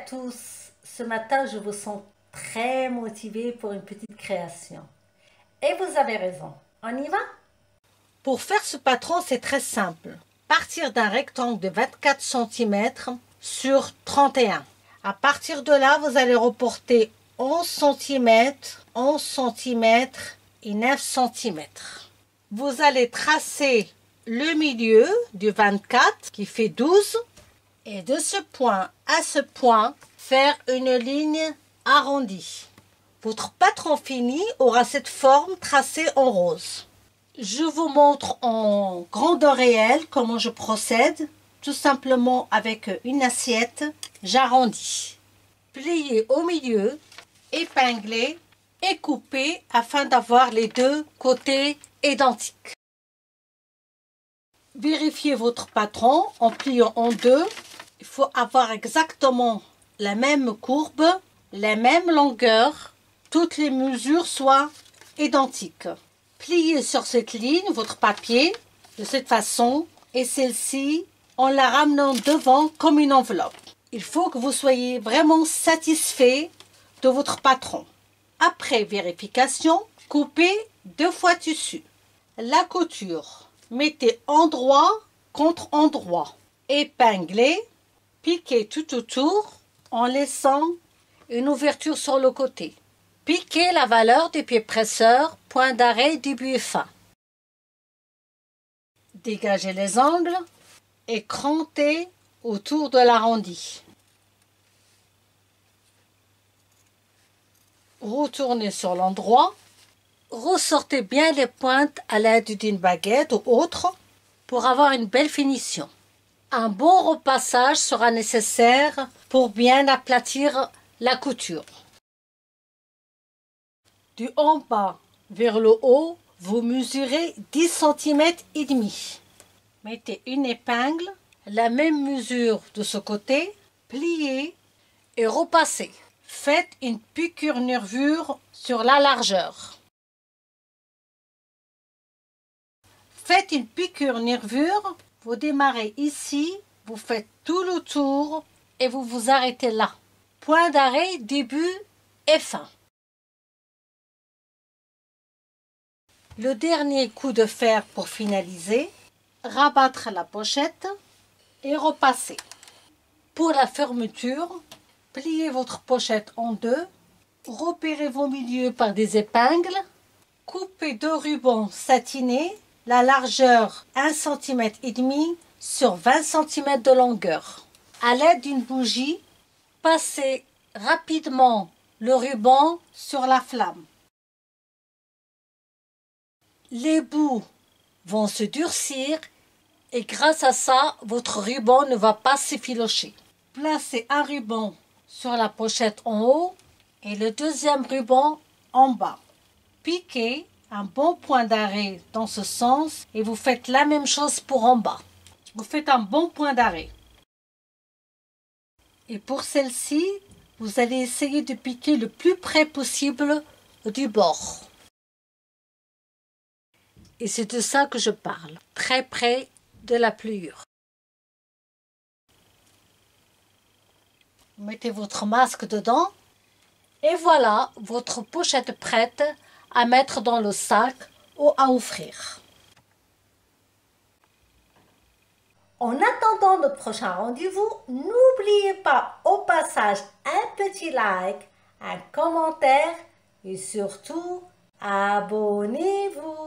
tous, ce matin je vous sens très motivé pour une petite création. Et vous avez raison, on y va? Pour faire ce patron, c'est très simple. Partir d'un rectangle de 24 cm sur 31. À partir de là, vous allez reporter 11 cm, 11 cm et 9 cm. Vous allez tracer le milieu du 24 qui fait 12 et de ce point à ce point, faire une ligne arrondie. Votre patron fini aura cette forme tracée en rose. Je vous montre en grandeur réelle comment je procède. Tout simplement avec une assiette, j'arrondis. Pliez au milieu, épinglez et coupez afin d'avoir les deux côtés identiques. Vérifiez votre patron en pliant en deux. Il faut avoir exactement la même courbe, la même longueur, toutes les mesures soient identiques. Pliez sur cette ligne votre papier de cette façon et celle-ci en la ramenant devant comme une enveloppe. Il faut que vous soyez vraiment satisfait de votre patron. Après vérification, coupez 2 fois tissu. La couture, mettez endroit contre endroit. Épinglez, piquez tout autour en laissant une ouverture sur le côté. Piquez la valeur du pied presseur, point d'arrêt début et fin. Dégagez les angles et crantez autour de l'arrondi. Retournez sur l'endroit. Ressortez bien les pointes à l'aide d'une baguette ou autre pour avoir une belle finition. Un bon repassage sera nécessaire pour bien aplatir la couture. Du en bas vers le haut, vous mesurez 10 cm et demi. Mettez une épingle, la même mesure de ce côté, pliez et repassez. Faites une piqûre-nervure sur la largeur. Faites une piqûre-nervure, vous démarrez ici, vous faites tout le tour et vous vous arrêtez là. Point d'arrêt, début et fin. Le dernier coup de fer pour finaliser, rabattre la pochette et repasser. Pour la fermeture, pliez votre pochette en deux, repérez vos milieux par des épingles, coupez 2 rubans satinés, la largeur 1,5 cm sur 20 cm de longueur. À l'aide d'une bougie, passez rapidement le ruban sur la flamme. Les bouts vont se durcir et grâce à ça, votre ruban ne va pas s'effilocher. Placez un ruban sur la pochette en haut et le deuxième ruban en bas. Piquez un bon point d'arrêt dans ce sens et vous faites la même chose pour en bas. Vous faites un bon point d'arrêt. Et pour celle-ci, vous allez essayer de piquer le plus près possible du bord. Et c'est de ça que je parle, très près de la pliure. Mettez votre masque dedans et voilà votre pochette prête à mettre dans le sac ou à offrir. En attendant notre prochain rendez-vous, n'oubliez pas au passage un petit like, un commentaire et surtout, abonnez-vous.